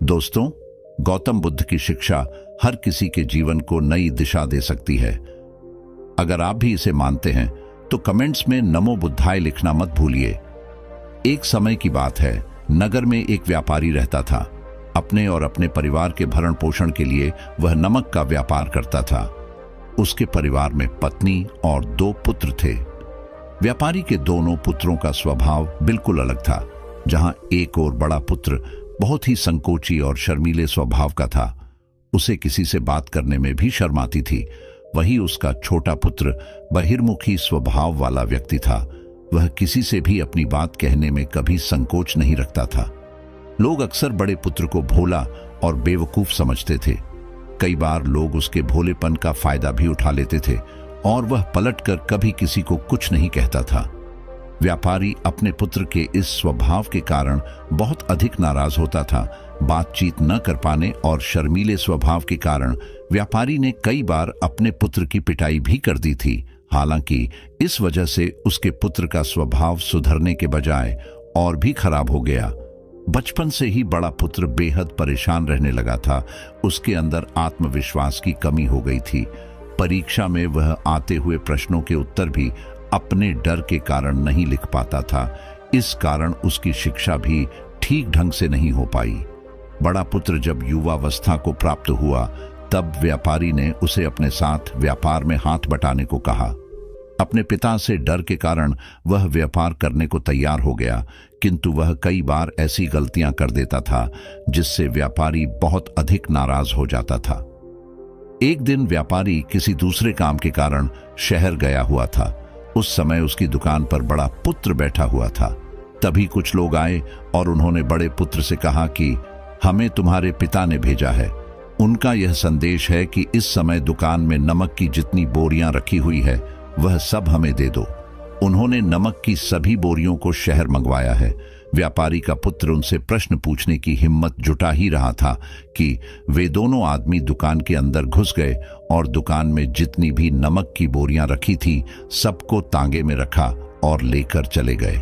दोस्तों, गौतम बुद्ध की शिक्षा हर किसी के जीवन को नई दिशा दे सकती है। अगर आप भी इसे मानते हैं तो कमेंट्स में नमो बुद्धाय लिखना मत भूलिए। एक समय की बात है, नगर में एक व्यापारी रहता था। अपने और अपने परिवार के भरण पोषण के लिए वह नमक का व्यापार करता था। उसके परिवार में पत्नी और 2 पुत्र थे। व्यापारी के दोनों पुत्रों का स्वभाव बिल्कुल अलग था। जहां एक और बड़ा पुत्र बहुत ही संकोची और शर्मीले स्वभाव का था, उसे किसी से बात करने में भी शर्म आती थी। वही उसका छोटा पुत्र बहिर्मुखी स्वभाव वाला व्यक्ति था। वह किसी से भी अपनी बात कहने में कभी संकोच नहीं रखता था। लोग अक्सर बड़े पुत्र को भोला और बेवकूफ समझते थे। कई बार लोग उसके भोलेपन का फायदा भी उठा लेते थे और वह पलटकर कभी किसी को कुछ नहीं कहता था। व्यापारी अपने पुत्र के इस स्वभाव के कारण बहुत अधिक नाराज होता था। बातचीत न कर पाने और शर्मीले स्वभाव के कारण व्यापारी ने कई बार अपने पुत्र की पिटाई भी कर दी थी। हालांकि इस वजह से उसके पुत्र का स्वभाव सुधरने के बजाय और भी खराब हो गया। बचपन से ही बड़ा पुत्र बेहद परेशान रहने लगा था। उसके अंदर आत्मविश्वास की कमी हो गई थी। परीक्षा में वह आते हुए प्रश्नों के उत्तर भी अपने डर के कारण नहीं लिख पाता था। इस कारण उसकी शिक्षा भी ठीक ढंग से नहीं हो पाई। बड़ा पुत्र जब युवावस्था को प्राप्त हुआ, तब व्यापारी ने उसे अपने साथ व्यापार में हाथ बटाने को कहा। अपने पिता से डर के कारण वह व्यापार करने को तैयार हो गया, किंतु वह कई बार ऐसी गलतियां कर देता था जिससे व्यापारी बहुत अधिक नाराज हो जाता था। एक दिन व्यापारी किसी दूसरे काम के कारण शहर गया हुआ था। उस समय उसकी दुकान पर बड़ा पुत्र बैठा हुआ था। तभी कुछ लोग आए और उन्होंने बड़े पुत्र से कहा कि हमें तुम्हारे पिता ने भेजा है। उनका यह संदेश है कि इस समय दुकान में नमक की जितनी बोरियां रखी हुई है वह सब हमें दे दो। उन्होंने नमक की सभी बोरियों को शहर मंगवाया है। व्यापारी का पुत्र उनसे प्रश्न पूछने की हिम्मत जुटा ही रहा था कि वे दोनों आदमी दुकान के अंदर घुस गए और दुकान में जितनी भी नमक की बोरियां रखी थी सबको तांगे में रखा और लेकर चले गए।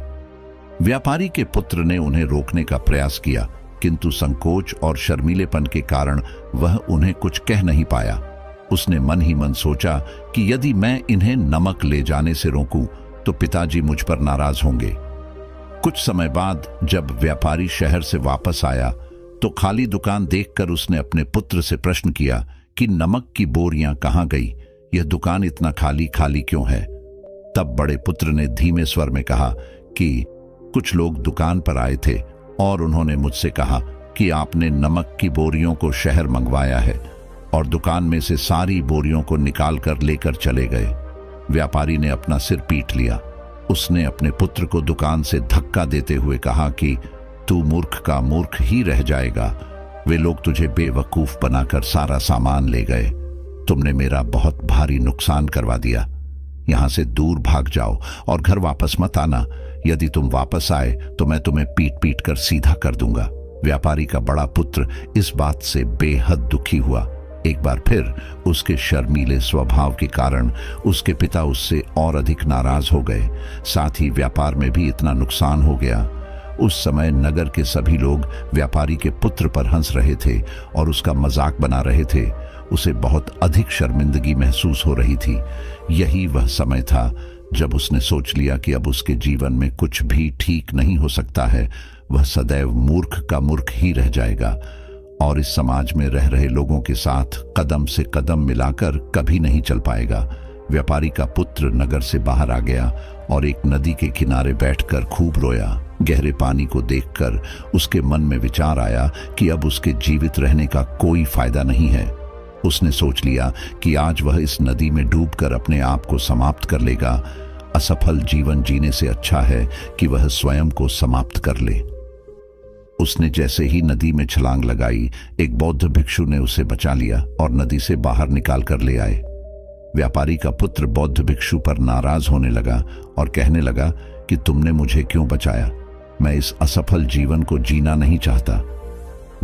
व्यापारी के पुत्र ने उन्हें रोकने का प्रयास किया, किंतु संकोच और शर्मीलेपन के कारण वह उन्हें कुछ कह नहीं पाया। उसने मन ही मन सोचा कि यदि मैं इन्हें नमक ले जाने से रोकूं तो पिताजी मुझ पर नाराज होंगे। कुछ समय बाद जब व्यापारी शहर से वापस आया तो खाली दुकान देखकर उसने अपने पुत्र से प्रश्न किया कि नमक की बोरियां कहां गई? यह दुकान इतना खाली खाली क्यों है? तब बड़े पुत्र ने धीमे स्वर में कहा कि कुछ लोग दुकान पर आए थे और उन्होंने मुझसे कहा कि आपने नमक की बोरियों को शहर मंगवाया है, और दुकान में से सारी बोरियों को निकाल कर लेकर चले गए। व्यापारी ने अपना सिर पीट लिया। उसने अपने पुत्र को दुकान से धक्का देते हुए कहा कि तू मूर्ख का मूर्ख ही रह जाएगा। वे लोग तुझे बेवकूफ बनाकर सारा सामान ले गए। तुमने मेरा बहुत भारी नुकसान करवा दिया। यहां से दूर भाग जाओ और घर वापस मत आना। यदि तुम वापस आए तो मैं तुम्हें पीट पीट कर सीधा कर दूंगा। व्यापारी का बड़ा पुत्र इस बात से बेहद दुखी हुआ। एक बार फिर उसके शर्मीले स्वभाव के कारण उसके पिता उससे और अधिक नाराज हो गए। साथ ही व्यापार में भी इतना नुकसान हो गया। उस समय नगर के सभी लोग व्यापारी के पुत्र पर हंस रहे थे और उसका मजाक बना रहे थे। उसे बहुत अधिक शर्मिंदगी महसूस हो रही थी। यही वह समय था जब उसने सोच लिया कि अब उसके जीवन में कुछ भी ठीक नहीं हो सकता है। वह सदैव मूर्ख का मूर्ख ही रह जाएगा और इस समाज में रह रहे लोगों के साथ कदम से कदम मिलाकर कभी नहीं चल पाएगा। व्यापारी का पुत्र नगर से बाहर आ गया और एक नदी के किनारे बैठकर खूब रोया। गहरे पानी को देखकर उसके मन में विचार आया कि अब उसके जीवित रहने का कोई फायदा नहीं है। उसने सोच लिया कि आज वह इस नदी में डूबकर अपने आप को समाप्त कर लेगा। असफल जीवन जीने से अच्छा है कि वह स्वयं को समाप्त कर ले। उसने जैसे ही नदी में छलांग लगाई, एक बौद्ध भिक्षु ने उसे बचा लिया और नदी से बाहर निकाल कर ले आए। व्यापारी का पुत्र बौद्ध भिक्षु पर नाराज होने लगा और कहने लगा कि तुमने मुझे क्यों बचाया? मैं इस असफल जीवन को जीना नहीं चाहता।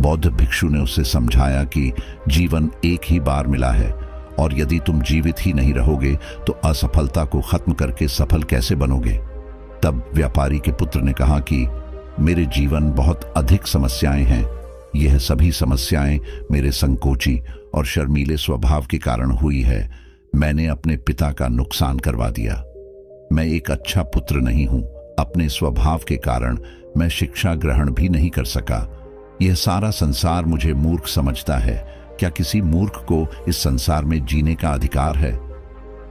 बौद्ध भिक्षु ने उसे समझाया कि जीवन एक ही बार मिला है और यदि तुम जीवित ही नहीं रहोगे तो असफलता को खत्म करके सफल कैसे बनोगे? तब व्यापारी के पुत्र ने कहा कि मेरे जीवन बहुत अधिक समस्याएं हैं। यह सभी समस्याएं मेरे संकोची और शर्मीले स्वभाव के कारण हुई है। मैंने अपने पिता का नुकसान करवा दिया। मैं एक अच्छा पुत्र नहीं हूं। अपने स्वभाव के कारण मैं शिक्षा ग्रहण भी नहीं कर सका। यह सारा संसार मुझे मूर्ख समझता है। क्या किसी मूर्ख को इस संसार में जीने का अधिकार है?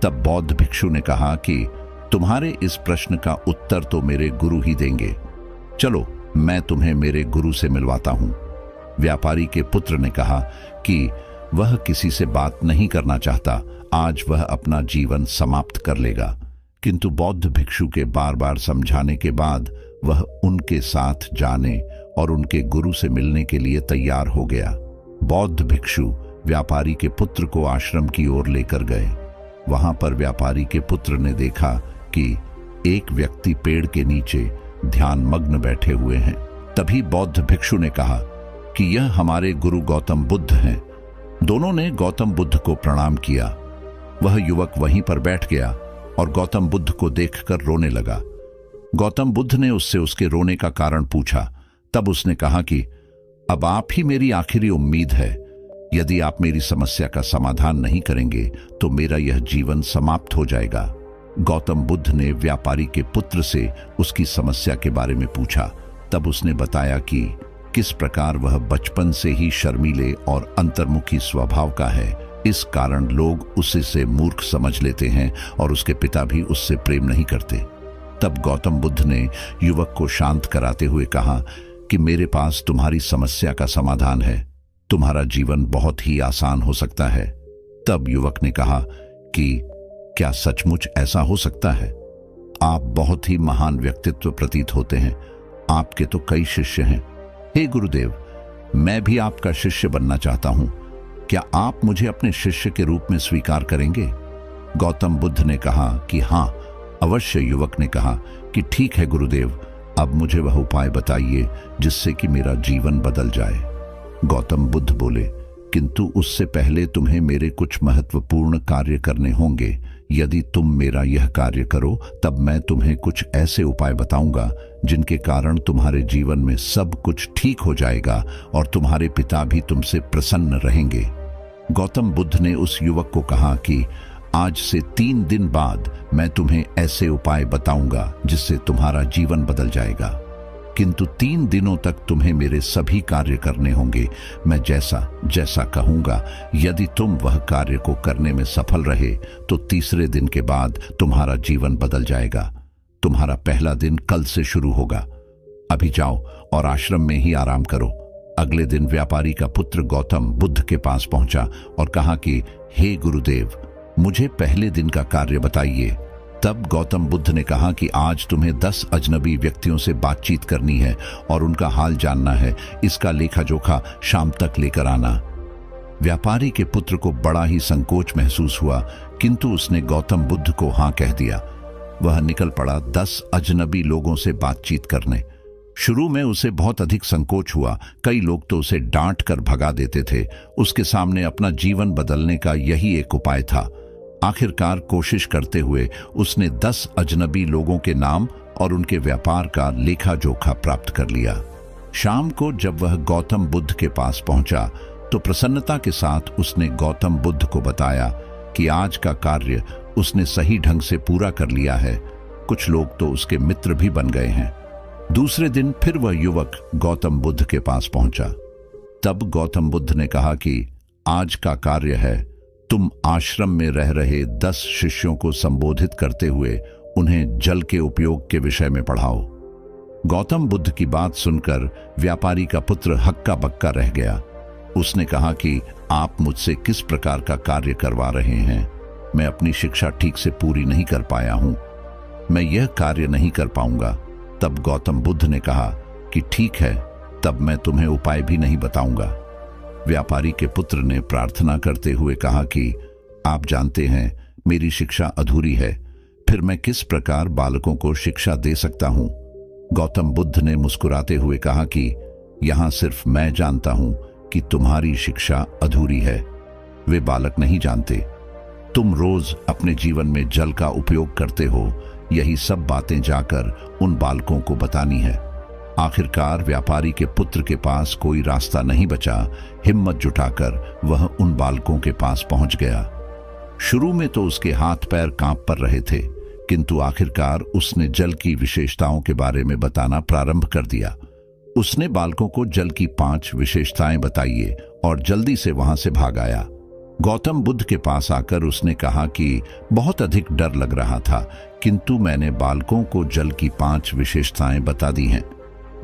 तब बौद्ध भिक्षु ने कहा कि तुम्हारे इस प्रश्न का उत्तर तो मेरे गुरु ही देंगे। चलो, मैं तुम्हें मेरे गुरु से मिलवाता हूं। व्यापारी के पुत्र ने कहा कि वह किसी से बात नहीं करना चाहता। आज वह अपना जीवन समाप्त कर लेगा। किंतु बौद्ध भिक्षु के बार बार समझाने के बाद वह उनके साथ जाने और उनके गुरु से मिलने के लिए तैयार हो गया। बौद्ध भिक्षु व्यापारी के पुत्र को आश्रम की ओर लेकर गए। वहां पर व्यापारी के पुत्र ने देखा कि एक व्यक्ति पेड़ के नीचे ध्यान मग्न बैठे हुए हैं। तभी बौद्ध भिक्षु ने कहा कि यह हमारे गुरु गौतम बुद्ध हैं। दोनों ने गौतम बुद्ध को प्रणाम किया। वह युवक वहीं पर बैठ गया और गौतम बुद्ध को देखकर रोने लगा। गौतम बुद्ध ने उससे उसके रोने का कारण पूछा। तब उसने कहा कि अब आप ही मेरी आखिरी उम्मीद है। यदि आप मेरी समस्या का समाधान नहीं करेंगे तो मेरा यह जीवन समाप्त हो जाएगा। गौतम बुद्ध ने व्यापारी के पुत्र से उसकी समस्या के बारे में पूछा। तब उसने बताया कि किस प्रकार वह बचपन से ही शर्मीले और अंतर्मुखी स्वभाव का है। इस कारण लोग उसे मूर्ख समझ लेते हैं और उसके पिता भी उससे प्रेम नहीं करते। तब गौतम बुद्ध ने युवक को शांत कराते हुए कहा कि मेरे पास तुम्हारी समस्या का समाधान है। तुम्हारा जीवन बहुत ही आसान हो सकता है। तब युवक ने कहा कि क्या सचमुच ऐसा हो सकता है? आप बहुत ही महान व्यक्तित्व प्रतीत होते हैं। आपके तो कई शिष्य हैं। हे गुरुदेव, मैं भी आपका शिष्य बनना चाहता हूं। क्या आप मुझे अपने शिष्य के रूप में स्वीकार करेंगे? गौतम बुद्ध ने कहा कि हाँ, अवश्य। युवक ने कहा कि ठीक है गुरुदेव, अब मुझे वह उपाय बताइए जिससे कि मेरा जीवन बदल जाए। गौतम बुद्ध बोले, किंतु उससे पहले तुम्हें मेरे कुछ महत्वपूर्ण कार्य करने होंगे। यदि तुम मेरा यह कार्य करो तब मैं तुम्हें कुछ ऐसे उपाय बताऊंगा जिनके कारण तुम्हारे जीवन में सब कुछ ठीक हो जाएगा और तुम्हारे पिता भी तुमसे प्रसन्न रहेंगे। गौतम बुद्ध ने उस युवक को कहा कि आज से 3 दिन बाद मैं तुम्हें ऐसे उपाय बताऊंगा जिससे तुम्हारा जीवन बदल जाएगा। किंतु 3 दिनों तक तुम्हें मेरे सभी कार्य करने होंगे। मैं जैसा जैसा कहूंगा, यदि तुम वह कार्य को करने में सफल रहे तो तीसरे दिन के बाद तुम्हारा जीवन बदल जाएगा। तुम्हारा पहला दिन कल से शुरू होगा। अभी जाओ और आश्रम में ही आराम करो। अगले दिन व्यापारी का पुत्र गौतम बुद्ध के पास पहुंचा और कहा कि हे गुरुदेव, मुझे पहले दिन का कार्य बताइए। तब गौतम बुद्ध ने कहा कि आज तुम्हें 10 अजनबी व्यक्तियों से बातचीत करनी है और उनका हाल जानना है। इसका लेखा जोखा शाम तक लेकर आना। व्यापारी के पुत्र को बड़ा ही संकोच महसूस हुआ, किंतु उसने गौतम बुद्ध को हाँ कह दिया। वह निकल पड़ा 10 अजनबी लोगों से बातचीत करने। शुरू में उसे बहुत अधिक संकोच हुआ। कई लोग तो उसे डांट कर भगा देते थे। उसके सामने अपना जीवन बदलने का यही एक उपाय था। आखिरकार कोशिश करते हुए उसने 10 अजनबी लोगों के नाम और उनके व्यापार का लेखा जोखा प्राप्त कर लिया। शाम को जब वह गौतम बुद्ध के पास पहुंचा तो प्रसन्नता के साथ उसने गौतम बुद्ध को बताया कि आज का कार्य उसने सही ढंग से पूरा कर लिया है। कुछ लोग तो उसके मित्र भी बन गए हैं। दूसरे दिन फिर वह युवक गौतम बुद्ध के पास पहुंचा। तब गौतम बुद्ध ने कहा कि आज का कार्य है, तुम आश्रम में रह रहे 10 शिष्यों को संबोधित करते हुए उन्हें जल के उपयोग के विषय में पढ़ाओ। गौतम बुद्ध की बात सुनकर व्यापारी का पुत्र हक्का बक्का रह गया। उसने कहा कि आप मुझसे किस प्रकार का कार्य करवा रहे हैं? मैं अपनी शिक्षा ठीक से पूरी नहीं कर पाया हूं। मैं यह कार्य नहीं कर पाऊंगा। तब गौतम बुद्ध ने कहा कि ठीक है, तब मैं तुम्हें उपाय भी नहीं बताऊंगा। व्यापारी के पुत्र ने प्रार्थना करते हुए कहा कि आप जानते हैं मेरी शिक्षा अधूरी है, फिर मैं किस प्रकार बालकों को शिक्षा दे सकता हूं? गौतम बुद्ध ने मुस्कुराते हुए कहा कि यहां सिर्फ मैं जानता हूं कि तुम्हारी शिक्षा अधूरी है। वे बालक नहीं जानते। तुम रोज अपने जीवन में जल का उपयोग करते हो। यही सब बातें जाकर उन बालकों को बतानी है। आखिरकार व्यापारी के पुत्र के पास कोई रास्ता नहीं बचा। हिम्मत जुटाकर वह उन बालकों के पास पहुंच गया। शुरू में तो उसके हाथ पैर कांप पर रहे थे, किंतु आखिरकार उसने जल की विशेषताओं के बारे में बताना प्रारंभ कर दिया। उसने बालकों को जल की 5 विशेषताएं बताई और जल्दी से वहां से भाग आया। गौतम बुद्ध के पास आकर उसने कहा कि बहुत अधिक डर लग रहा था, किंतु मैंने बालकों को जल की 5 विशेषताएं बता दी हैं।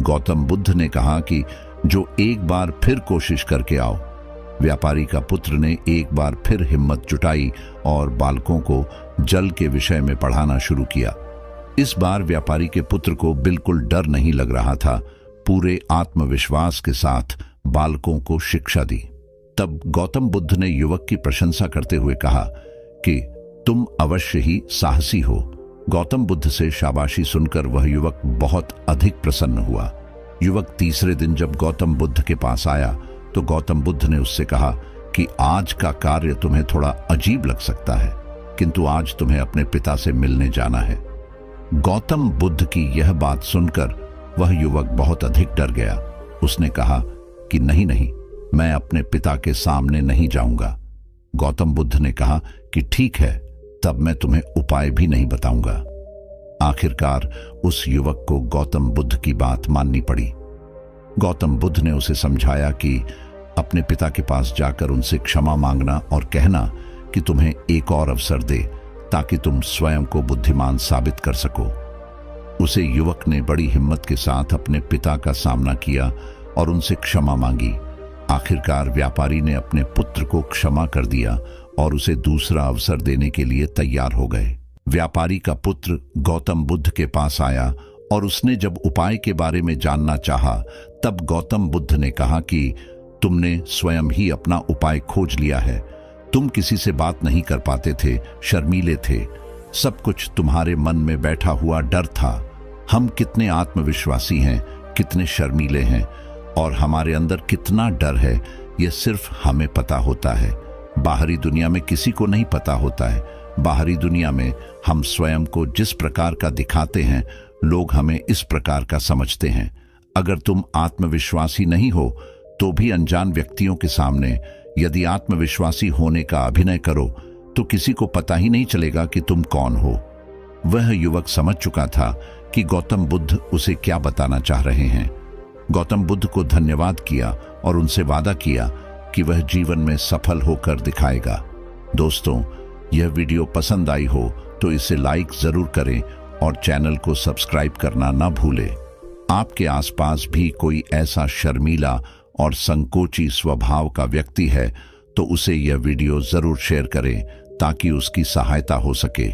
गौतम बुद्ध ने कहा कि जो एक बार फिर कोशिश करके आओ। व्यापारी का पुत्र ने एक बार फिर हिम्मत जुटाई और बालकों को जल के विषय में पढ़ाना शुरू किया। इस बार व्यापारी के पुत्र को बिल्कुल डर नहीं लग रहा था। पूरे आत्मविश्वास के साथ बालकों को शिक्षा दी। तब गौतम बुद्ध ने युवक की प्रशंसा करते हुए कहा कि तुम अवश्य ही साहसी हो। गौतम बुद्ध से शाबाशी सुनकर वह युवक बहुत अधिक प्रसन्न हुआ। युवक तीसरे दिन जब गौतम बुद्ध के पास आया तो गौतम बुद्ध ने उससे कहा कि आज का कार्य तुम्हें थोड़ा अजीब लग सकता है, किंतु आज तुम्हें अपने पिता से मिलने जाना है। गौतम बुद्ध की यह बात सुनकर वह युवक बहुत अधिक डर गया। उसने कहा कि नहीं नहीं, मैं अपने पिता के सामने नहीं जाऊंगा। गौतम बुद्ध ने कहा कि ठीक है, तब मैं तुम्हें उपाय भी नहीं बताऊंगा। आखिरकार उस युवक को गौतम बुद्ध की बात माननी पड़ी। गौतम बुद्ध ने उसे समझाया कि अपने पिता के पास जाकर उनसे क्षमा मांगना और कहना कि तुम्हें एक और अवसर दे ताकि तुम स्वयं को बुद्धिमान साबित कर सको। उसे युवक ने बड़ी हिम्मत के साथ अपने पिता का सामना किया और उनसे क्षमा मांगी। आखिरकार व्यापारी ने अपने पुत्र को क्षमा कर दिया और उसे दूसरा अवसर देने के लिए तैयार हो गए। व्यापारी का पुत्र गौतम बुद्ध के पास आया और उसने जब उपाय के बारे में जानना चाहा, तब गौतम बुद्ध ने कहा कि तुमने स्वयं ही अपना उपाय खोज लिया है। तुम किसी से बात नहीं कर पाते थे, शर्मीले थे, सब कुछ तुम्हारे मन में बैठा हुआ डर था। हम कितने आत्मविश्वासी हैं, कितने शर्मीले हैं और हमारे अंदर कितना डर है, यह सिर्फ हमें पता होता है। बाहरी दुनिया में किसी को नहीं पता होता है। बाहरी दुनिया में हम स्वयं को जिस प्रकार का दिखाते हैं, लोग हमें इस प्रकार का समझते हैं। अगर तुम आत्मविश्वासी नहीं हो तो भी अनजान व्यक्तियों के सामने यदि आत्मविश्वासी होने का अभिनय करो तो किसी को पता ही नहीं चलेगा कि तुम कौन हो। वह युवक समझ चुका था कि गौतम बुद्ध उसे क्या बताना चाह रहे हैं। गौतम बुद्ध को धन्यवाद किया और उनसे वादा किया कि वह जीवन में सफल होकर दिखाएगा। दोस्तों, यह वीडियो पसंद आई हो तो इसे लाइक जरूर करें और चैनल को सब्सक्राइब करना ना भूलें। आपके आसपास भी कोई ऐसा शर्मीला और संकोची स्वभाव का व्यक्ति है तो उसे यह वीडियो जरूर शेयर करें ताकि उसकी सहायता हो सके।